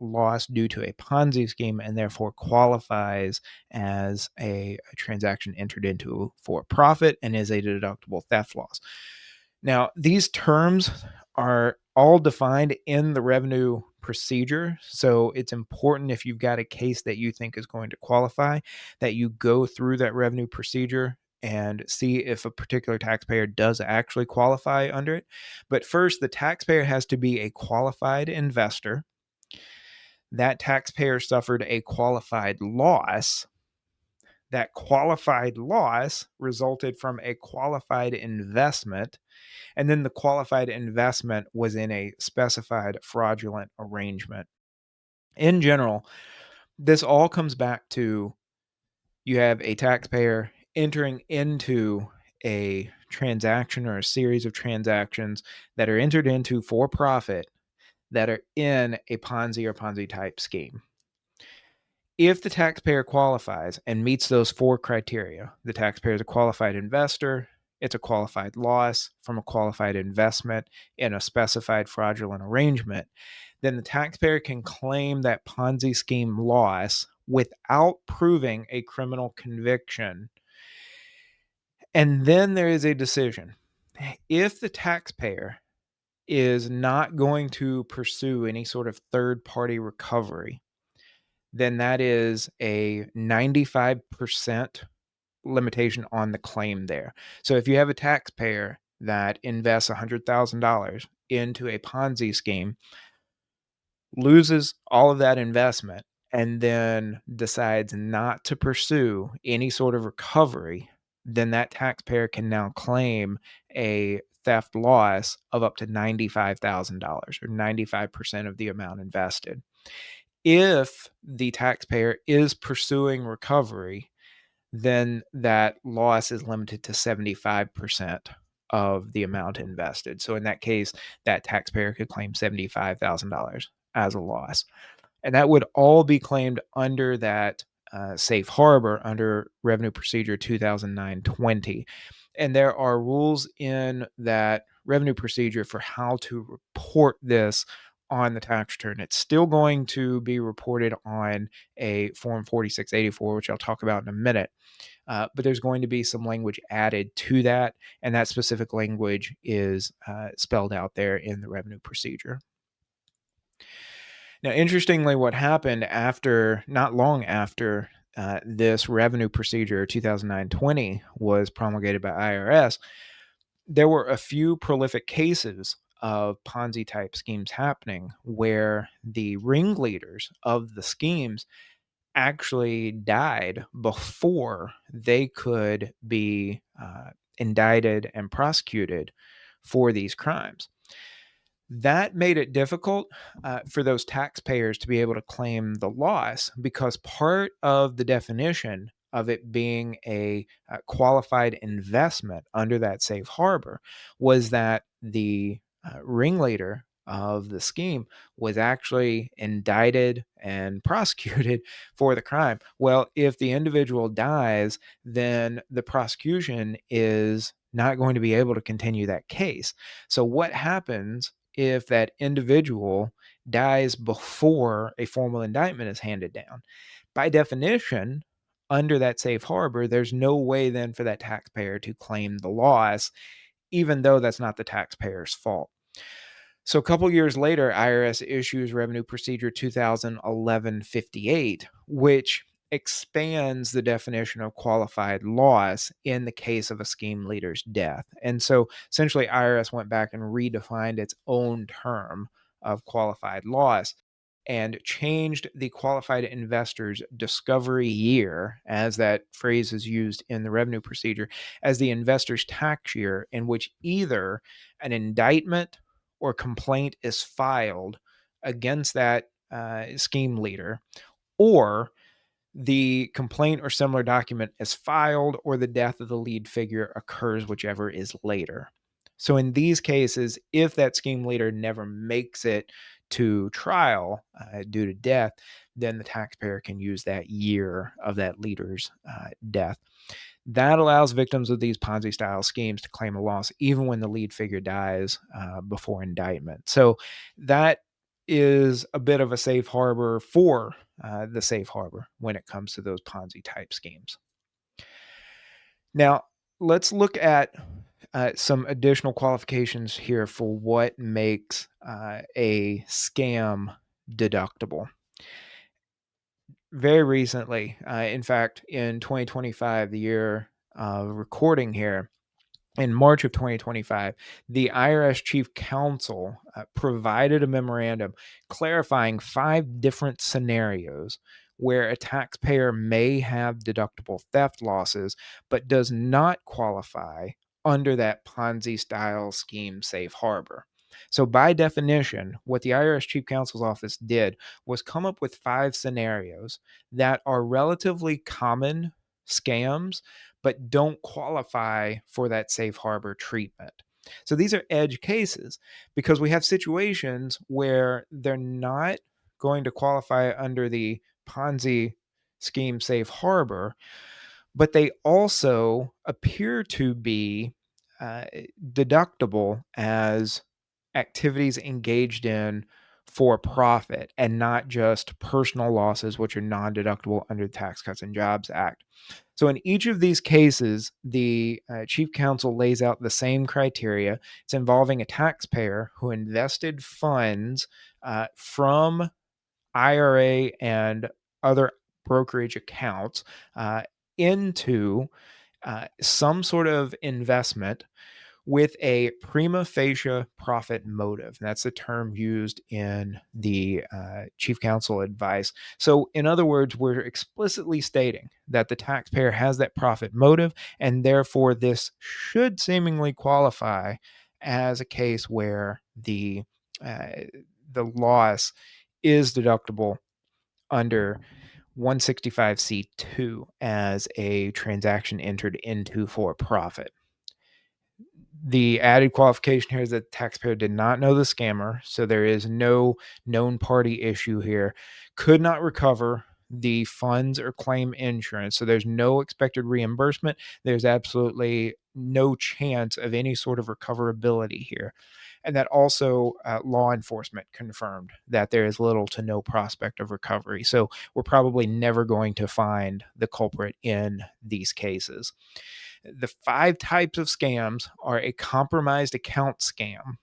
loss due to a Ponzi scheme and therefore qualifies as a transaction entered into for profit and is a deductible theft loss. Now, these terms are all defined in the revenue procedure. So it's important if you've got a case that you think is going to qualify that you go through that revenue procedure and see if a particular taxpayer does actually qualify under it. But first, the taxpayer has to be a qualified investor. That taxpayer suffered a qualified loss. That qualified loss resulted from a qualified investment, and then the qualified investment was in a specified fraudulent arrangement. In general, this all comes back to you have a taxpayer entering into a transaction or a series of transactions that are entered into for profit that are in a Ponzi or Ponzi type scheme. If the taxpayer qualifies and meets those four criteria, the taxpayer is a qualified investor, it's a qualified loss from a qualified investment in a specified fraudulent arrangement, then the taxpayer can claim that Ponzi scheme loss without proving a criminal conviction. And then there is a decision. If the taxpayer is not going to pursue any sort of third party recovery, then that is a 95% limitation on the claim there. So if you have a taxpayer that invests $100,000 into a Ponzi scheme, loses all of that investment, and then decides not to pursue any sort of recovery, then that taxpayer can now claim a theft loss of up to $95,000 or 95% of the amount invested. If the taxpayer is pursuing recovery, then that loss is limited to 75% of the amount invested. So in that case, that taxpayer could claim $75,000 as a loss. And that would all be claimed under that safe harbor under Revenue Procedure 2009-20. And there are rules in that revenue procedure for how to report this on the tax return. It's still going to be reported on a Form 4684, which I'll talk about in a minute. But there's going to be some language added to that, and that specific language is spelled out there in the revenue procedure. Now, interestingly, what happened after, not long after this revenue procedure 2009-20 was promulgated by IRS, there were a few prolific cases of Ponzi type schemes happening where the ringleaders of the schemes actually died before they could be indicted and prosecuted for these crimes. That made it difficult for those taxpayers to be able to claim the loss because part of the definition of it being a qualified investment under that safe harbor was that the ringleader of the scheme was actually indicted and prosecuted for the crime. Well, if the individual dies, then the prosecution is not going to be able to continue that case. So, what happens if that individual dies before a formal indictment is handed down? By definition, under that safe harbor, there's no way then for that taxpayer to claim the loss, even though that's not the taxpayer's fault. So a couple years later, IRS issues Revenue Procedure 2011-58, which expands the definition of qualified loss in the case of a scheme leader's death. And so essentially, IRS went back and redefined its own term of qualified loss and changed the qualified investor's discovery year, as that phrase is used in the revenue procedure, as the investor's tax year in which either an indictment or complaint is filed against that scheme leader, or the complaint or similar document is filed, or the death of the lead figure occurs, whichever is later. So, in these cases, if that scheme leader never makes it to trial due to death, then the taxpayer can use that year of that leader's death. That allows victims of these Ponzi style schemes to claim a loss even when the lead figure dies before indictment. So that is a bit of a safe harbor for the safe harbor when it comes to those Ponzi type schemes. Now, let's look at some additional qualifications here for what makes a scam deductible. Very recently, in fact, in 2025, the year of recording here, in March of 2025, the IRS Chief Counsel provided a memorandum clarifying 5 different scenarios where a taxpayer may have deductible theft losses, but does not qualify under that Ponzi style scheme safe harbor. So, by definition, what the IRS Chief Counsel's office did was come up with 5 scenarios that are relatively common scams but don't qualify for that safe harbor treatment. So these are edge cases because we have situations where they're not going to qualify under the Ponzi scheme safe harbor, but they also appear to be uh, deductible as activities engaged in for profit and not just personal losses, which are non deductible under the Tax Cuts and Jobs Act. So, in each of these cases, the chief counsel lays out the same criteria. It's involving a taxpayer who invested funds from IRA and other brokerage accounts into some sort of investment with a prima facie profit motive. That's the term used in the chief counsel advice. So, in other words, we're explicitly stating that the taxpayer has that profit motive, and therefore this should seemingly qualify as a case where uh, the loss is deductible under 165C2 as a transaction entered into for profit. The added qualification here is that the taxpayer did not know the scammer, so there is no known party issue here. Could not recover the funds or claim insurance, so there's no expected reimbursement. There's absolutely no chance of any sort of recoverability here. And that also law enforcement confirmed that there is little to no prospect of recovery. So we're probably never going to find the culprit in these cases. The 5 types of scams are a compromised account scam,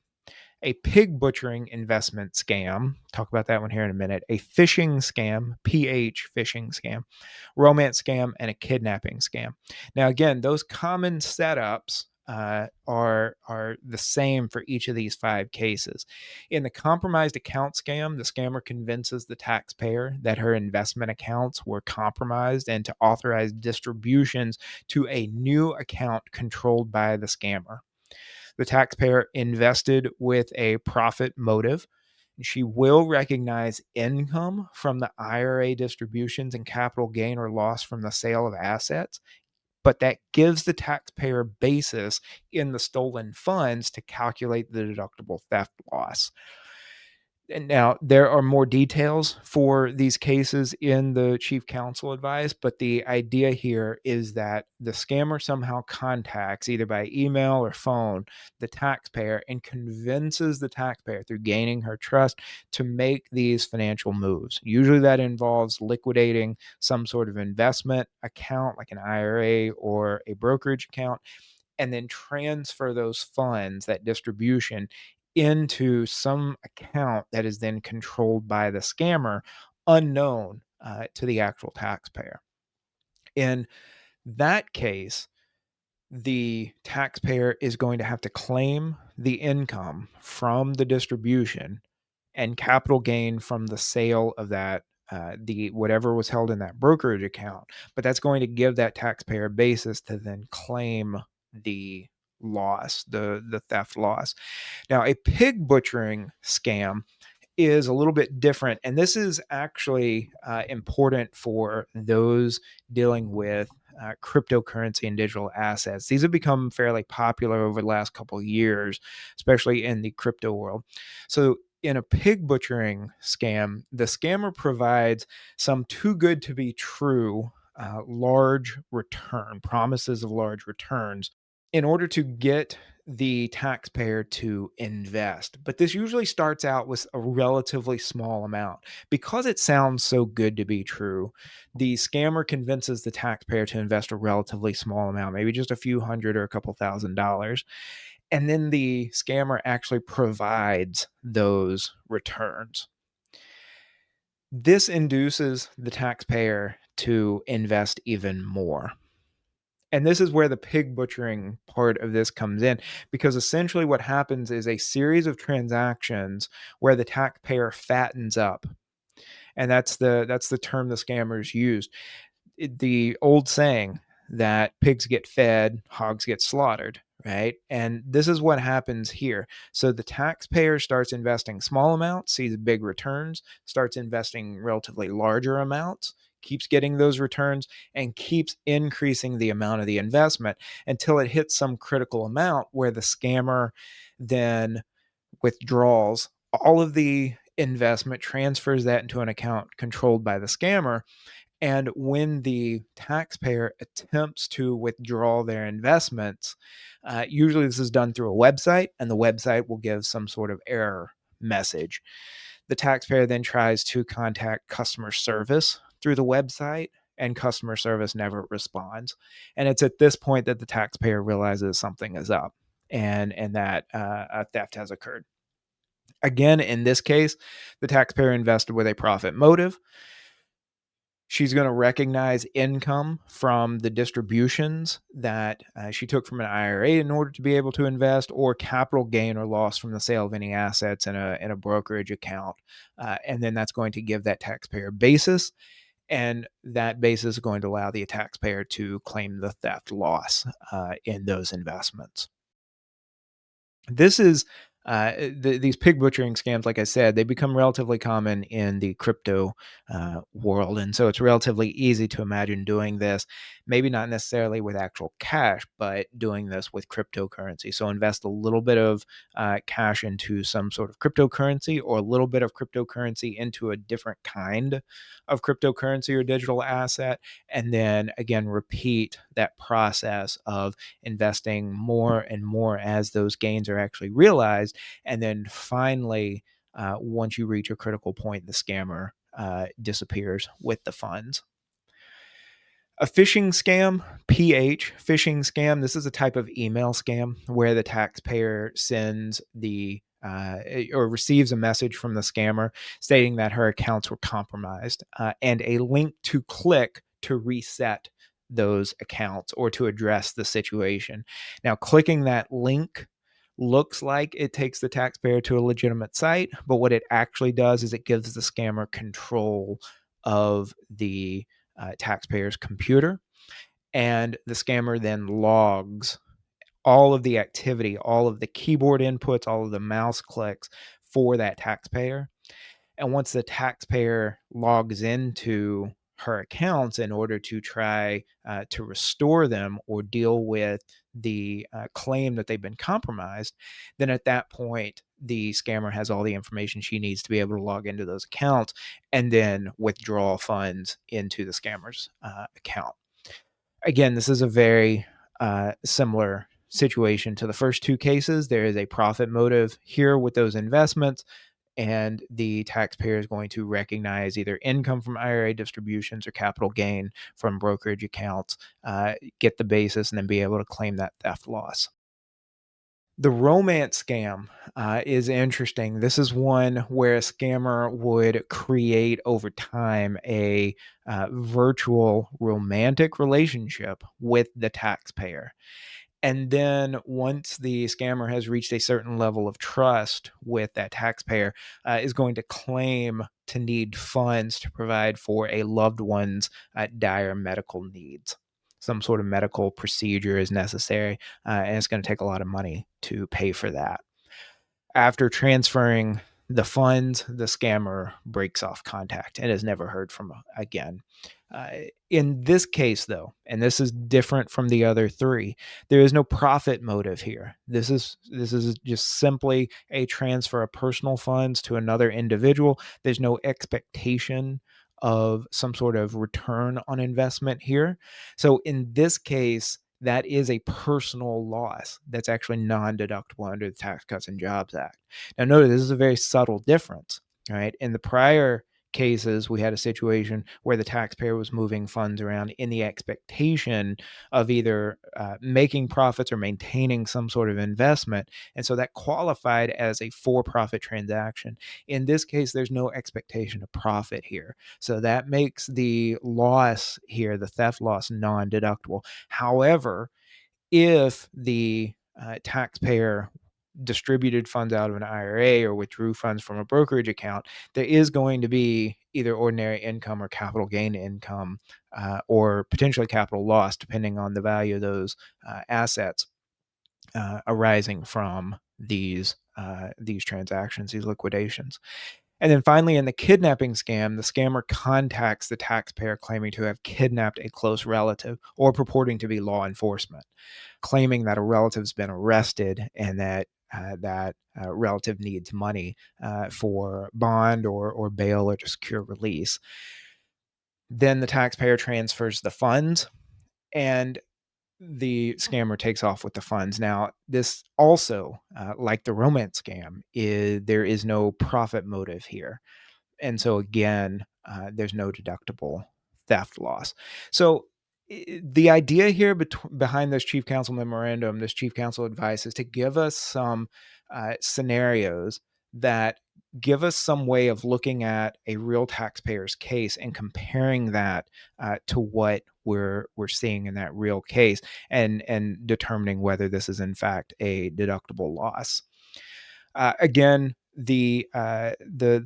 a pig butchering investment scam. Talk about that one here in a minute. A phishing scam, PH phishing scam, romance scam, and a kidnapping scam. Now, again, those common setups are the same for each of these 5 cases. In the compromised account scam, the scammer convinces the taxpayer that her investment accounts were compromised and to authorize distributions to a new account controlled by the scammer. The taxpayer invested with a profit motive. She will recognize income from the IRA distributions and capital gain or loss from the sale of assets, but that gives the taxpayer basis in the stolen funds to calculate the deductible theft loss. And now there are more details for these cases in the chief counsel advice, but the idea here is that the scammer somehow contacts either by email or phone the taxpayer and convinces the taxpayer through gaining her trust to make these financial moves. Usually that involves liquidating some sort of investment account like an IRA or a brokerage account and then transfer those funds, that distribution, into some account that is then controlled by the scammer, unknown to the actual taxpayer. In that case, the taxpayer is going to have to claim the income from the distribution and capital gain from the sale of that the whatever was held in that brokerage account, but that's going to give that taxpayer basis to then claim the loss, the theft loss. Now a pig butchering scam is a little bit different. And this is actually important for those dealing with cryptocurrency and digital assets. These have become fairly popular over the last couple of years, especially in the crypto world. So, in a pig butchering scam, the scammer provides some too good to be true large return promises of large returns in order to get the taxpayer to invest. But this usually starts out with a relatively small amount. Because it sounds so good to be true, the scammer convinces the taxpayer to invest a relatively small amount, maybe just a few hundred or a couple $1,000s. And then the scammer actually provides those returns. This induces the taxpayer to invest even more. And this is where the pig butchering part of this comes in, because essentially what happens is a series of transactions where the taxpayer fattens up. And that's the term the scammers use. The old saying that pigs get fed, hogs get slaughtered, right? And this is what happens here. So the taxpayer starts investing small amounts, sees big returns, starts investing relatively larger amounts, keeps getting those returns, and keeps increasing the amount of the investment until it hits some critical amount where the scammer then withdraws all of the investment, transfers that into an account controlled by the scammer, and when the taxpayer attempts to withdraw their investments, usually this is done through a website, and the website will give some sort of error message. The taxpayer then tries to contact customer service through the website, and customer service never responds. And it's at this point that the taxpayer realizes something is up and that a theft has occurred. Again, in this case, the taxpayer invested with a profit motive. She's going to recognize income from the distributions that she took from an IRA in order to be able to invest, or capital gain or loss from the sale of any assets in a brokerage account. And then that's going to give that taxpayer basis. And that basis is going to allow the taxpayer to claim the theft loss in those investments. This is these pig butchering scams, like I said, they become relatively common in the crypto world. And so it's relatively easy to imagine doing this, maybe not necessarily with actual cash, but doing this with cryptocurrency. So invest a little bit of cash into some sort of cryptocurrency, or a little bit of cryptocurrency into a different kind of cryptocurrency or digital asset. And then again, repeat that process of investing more and more as those gains are actually realized. And then finally, once you reach a critical point, the scammer disappears with the funds. A phishing scam, phishing scam. This is a type of email scam where the taxpayer sends or receives a message from the scammer stating that her accounts were compromised and a link to click to reset those accounts or to address the situation. Now, clicking that link looks like it takes the taxpayer to a legitimate site, but what it actually does is it gives the scammer control of the taxpayer's computer, and the scammer then logs all of the activity, all of the keyboard inputs, all of the mouse clicks for that taxpayer. And once the taxpayer logs into her accounts in order to try to restore them or deal with the claim that they've been compromised, then at that point, the scammer has all the information she needs to be able to log into those accounts and then withdraw funds into the scammer's account. Again, this is a very similar situation to the first two cases. There is a profit motive here with those investments, and the taxpayer is going to recognize either income from IRA distributions or capital gain from brokerage accounts, get the basis, and then be able to claim that theft loss. The romance scam is interesting. This is one where a scammer would create over time a virtual romantic relationship with the taxpayer. And then once the scammer has reached a certain level of trust with that taxpayer, is going to claim to need funds to provide for a loved one's dire medical needs. Some sort of medical procedure is necessary, and it's going to take a lot of money to pay for that. After transferring the funds, the scammer breaks off contact and is never heard from again. Uh, in this case, though, and this is different from the other three, there is no profit motive here. This is just simply a transfer of personal funds to another individual. There's no expectation of some sort of return on investment here. So in this case, that is a personal loss that's actually non-deductible under the Tax Cuts and Jobs Act. Now, notice this is a very subtle difference, right? In the prior cases, we had a situation where the taxpayer was moving funds around in the expectation of either making profits or maintaining some sort of investment. And so that qualified as a for profit transaction. In this case, there's no expectation of profit here. So that makes the loss here, the theft loss, non deductible. However, if the taxpayer distributed funds out of an IRA or withdrew funds from a brokerage account, there is going to be either ordinary income or capital gain income, or potentially capital loss, depending on the value of those assets arising from these transactions, these liquidations. And then finally, in the kidnapping scam, the scammer contacts the taxpayer claiming to have kidnapped a close relative or purporting to be law enforcement, claiming that a relative's been arrested and that relative needs money for bond or bail or to secure release. Then the taxpayer transfers the funds, and the scammer takes off with the funds. Now, this also, like the romance scam, there is no profit motive here. And so again, there's no deductible theft loss. So the idea here behind this chief counsel memorandum, this chief counsel advice, is to give us some scenarios that give us some way of looking at a real taxpayer's case and comparing that to what we're seeing in that real case, and determining whether this is in fact a deductible loss. Again, the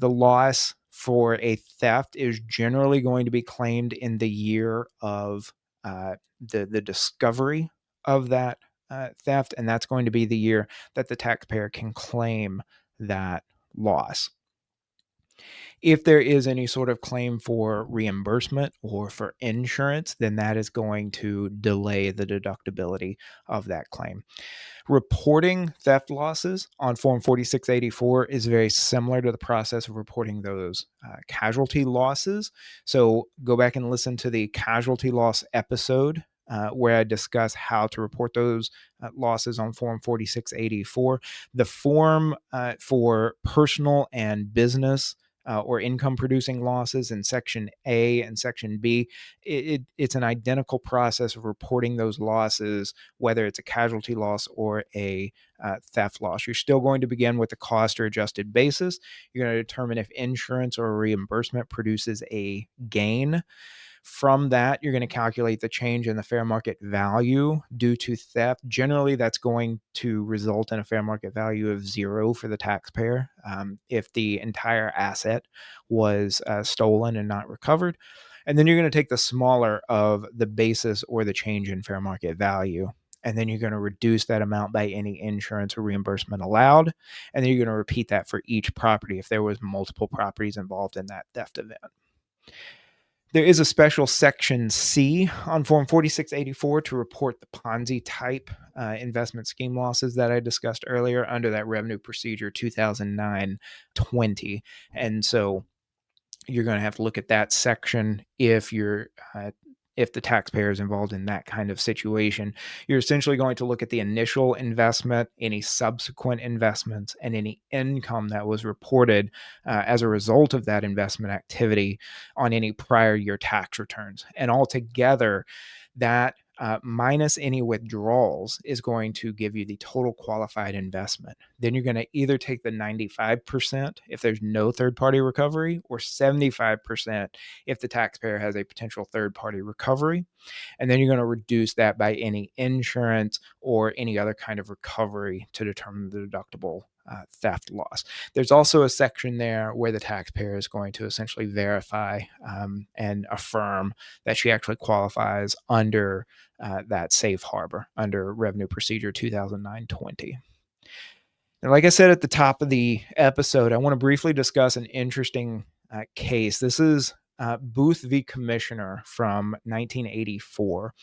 loss for a theft is generally going to be claimed in the year of the discovery of that theft, and that's going to be the year that the taxpayer can claim that loss. If there is any sort of claim for reimbursement or for insurance, then that is going to delay the deductibility of that claim. Reporting theft losses on Form 4684 is very similar to the process of reporting those casualty losses. So go back and listen to the casualty loss episode where I discuss how to report those losses on Form 4684. The form for personal and business or income producing losses in Section A and Section B, it's an identical process of reporting those losses, whether it's a casualty loss or a theft loss. You're still going to begin with the cost or adjusted basis. You're going to determine if insurance or reimbursement produces a gain. From that, you're going to calculate the change in the fair market value due to theft. Generally, that's going to result in a fair market value of 0 for the taxpayer if the entire asset was stolen and not recovered. And then you're going to take the smaller of the basis or the change in fair market value. And then you're going to reduce that amount by any insurance or reimbursement allowed. And then you're going to repeat that for each property if there was multiple properties involved in that theft event. There is a special Section C on Form 4684 to report the Ponzi type investment scheme losses that I discussed earlier under that Revenue Procedure 2009-20. And so you're going to have to look at that section if the taxpayer is involved in that kind of situation. You're essentially going to look at the initial investment, any subsequent investments, and any income that was reported as a result of that investment activity on any prior year tax returns. And altogether, that minus any withdrawals is going to give you the total qualified investment. Then you're going to either take the 95% if there's no third-party recovery, or 75% if the taxpayer has a potential third-party recovery. And then you're going to reduce that by any insurance or any other kind of recovery to determine the deductible theft loss. There's also a section there where the taxpayer is going to essentially verify and affirm that she actually qualifies under that safe harbor under Revenue Procedure 2009-20. And like I said at the top of the episode, I want to briefly discuss an interesting case. This is Booth v. Commissioner from 1984.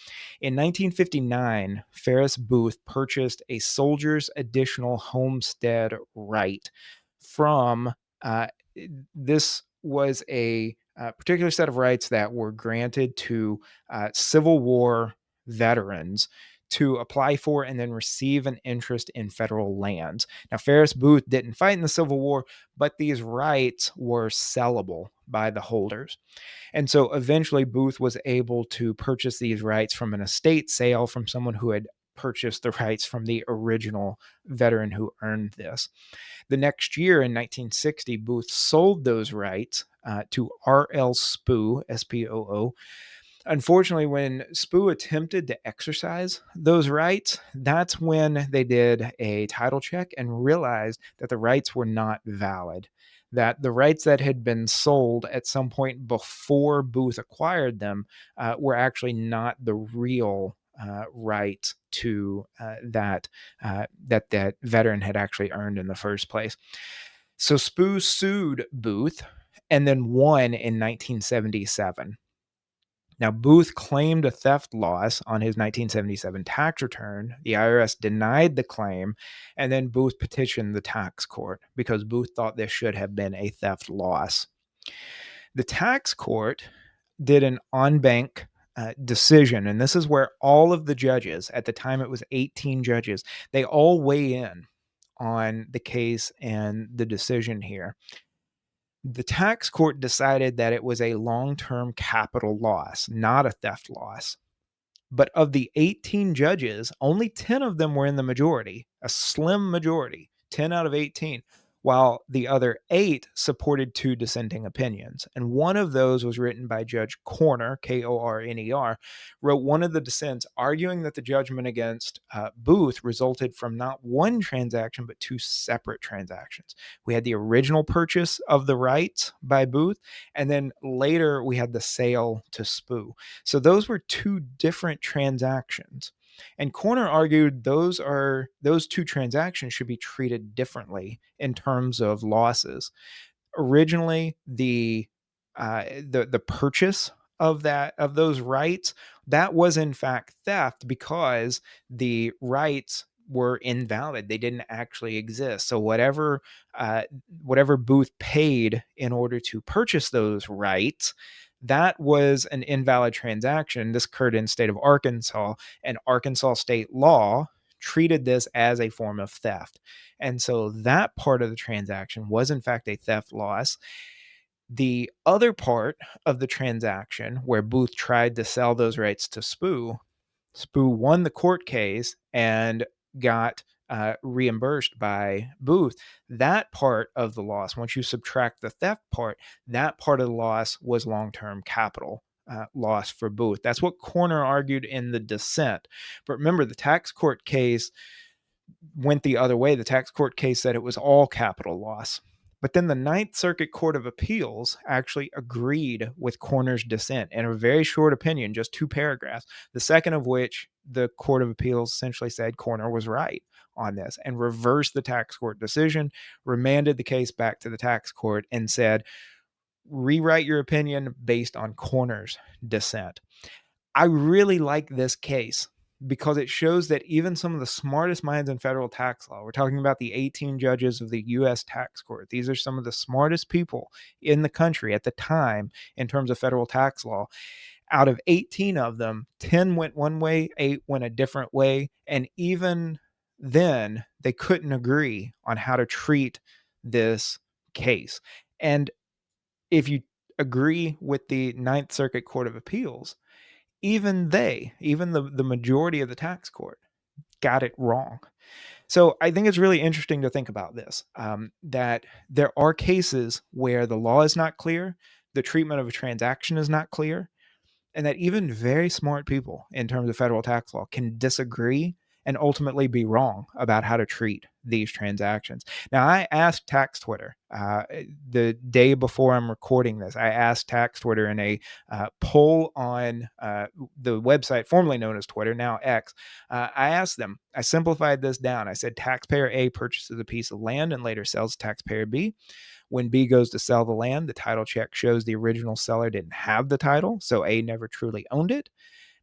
In 1959, Ferris Booth purchased a soldier's additional homestead right from this was a particular set of rights that were granted to Civil War veterans to apply for and then receive an interest in federal lands. Now, Ferris Booth didn't fight in the Civil War, but these rights were sellable by the holders. And so eventually Booth was able to purchase these rights from an estate sale from someone who had purchased the rights from the original veteran who earned this. The next year in 1960, Booth sold those rights to R.L. Spoo, S-P-O-O. Unfortunately, when Spoo attempted to exercise those rights, that's when they did a title check and realized that the rights were not valid, that the rights that had been sold at some point before Booth acquired them were actually not the real right to that veteran had actually earned in the first place. So Spoo sued Booth and then won in 1977. Now, Booth claimed a theft loss on his 1977 tax return. The IRS denied the claim, and then Booth petitioned the tax court because Booth thought this should have been a theft loss. The tax court did an en banc decision, and this is where all of the judges, at the time it was 18 judges, they all weigh in on the case and the decision here. The tax court decided that it was a long-term capital loss, not a theft loss. But of the 18 judges, only 10 of them were in the majority, a slim majority, 10 out of 18, while the other 8 supported 2 dissenting opinions. And one of those was written by Judge Korner, K-O-R-N-E-R, wrote one of the dissents arguing that the judgment against Booth resulted from not one transaction, but 2 separate transactions. We had the original purchase of the rights by Booth, and then later we had the sale to Spoo. So those were 2 different transactions. And Korner argued those 2 transactions should be treated differently in terms of losses. Originally, the purchase of those rights, that was in fact theft because the rights were invalid. They didn't actually exist. So whatever Booth paid in order to purchase those rights, that was an invalid transaction. This occurred in the state of Arkansas, and Arkansas state law treated this as a form of theft. And so that part of the transaction was in fact a theft loss. The other part of the transaction where Booth tried to sell those rights to Spoo won the court case and got reimbursed by Booth. That part of the loss, once you subtract the theft part, that part of the loss was long-term capital loss for both. That's what Corner argued in the dissent. But remember, the tax court case went the other way. The tax court case said it was all capital loss. But then the Ninth Circuit Court of Appeals actually agreed with Corner's dissent in a very short opinion, just 2 paragraphs, the second of which the Court of Appeals essentially said Corner was right on this and reversed the tax court decision, remanded the case back to the tax court, and said, rewrite your opinion based on Corner's dissent. I really like this case because it shows that even some of the smartest minds in federal tax law, we're talking about the 18 judges of the U.S. tax court. These are some of the smartest people in the country at the time in terms of federal tax law. Out of 18 of them, 10 went one way, 8 went a different way. And even then, they couldn't agree on how to treat this case. And if you agree with the Ninth Circuit Court of Appeals, even the majority of the tax court got it wrong. So I think it's really interesting to think about this, that there are cases where the law is not clear, the treatment of a transaction is not clear, and that even very smart people in terms of federal tax law can disagree and ultimately be wrong about how to treat these transactions. Now, I asked Tax Twitter the day before I'm recording this. I asked Tax Twitter in a poll on the website formerly known as Twitter, now X. I asked them, I simplified this down. I said, taxpayer A purchases a piece of land and later sells to taxpayer B. When B goes to sell the land, the title check shows the original seller didn't have the title, so A never truly owned it.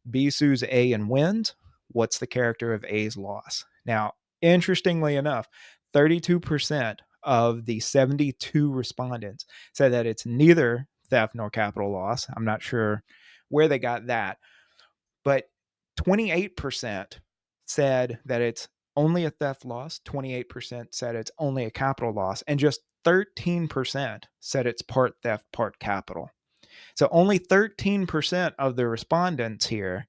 B sues A and wins. What's the character of A's loss? Now, interestingly enough, 32% of the 72 respondents said that it's neither theft nor capital loss. I'm not sure where they got that, but 28% said that it's only a theft loss, 28% said it's only a capital loss, and just 13% said it's part theft, part capital. So only 13% of the respondents here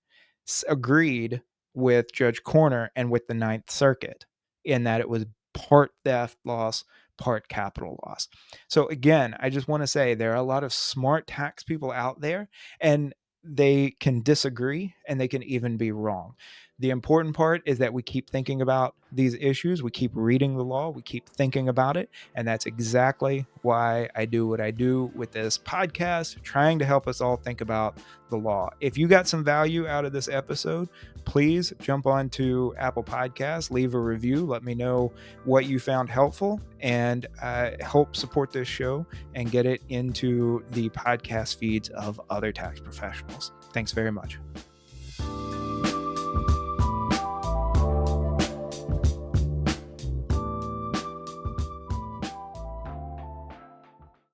agreed with Judge Corner and with the Ninth Circuit in that it was part theft loss, part capital loss. So again, I just want to say there are a lot of smart tax people out there, and they can disagree and they can even be wrong. The important part is that we keep thinking about these issues. We keep reading the law. We keep thinking about it. And that's exactly why I do what I do with this podcast, trying to help us all think about the law. If you got some value out of this episode, please jump on to Apple Podcasts, leave a review, let me know what you found helpful, and help support this show and get it into the podcast feeds of other tax professionals. Thanks very much.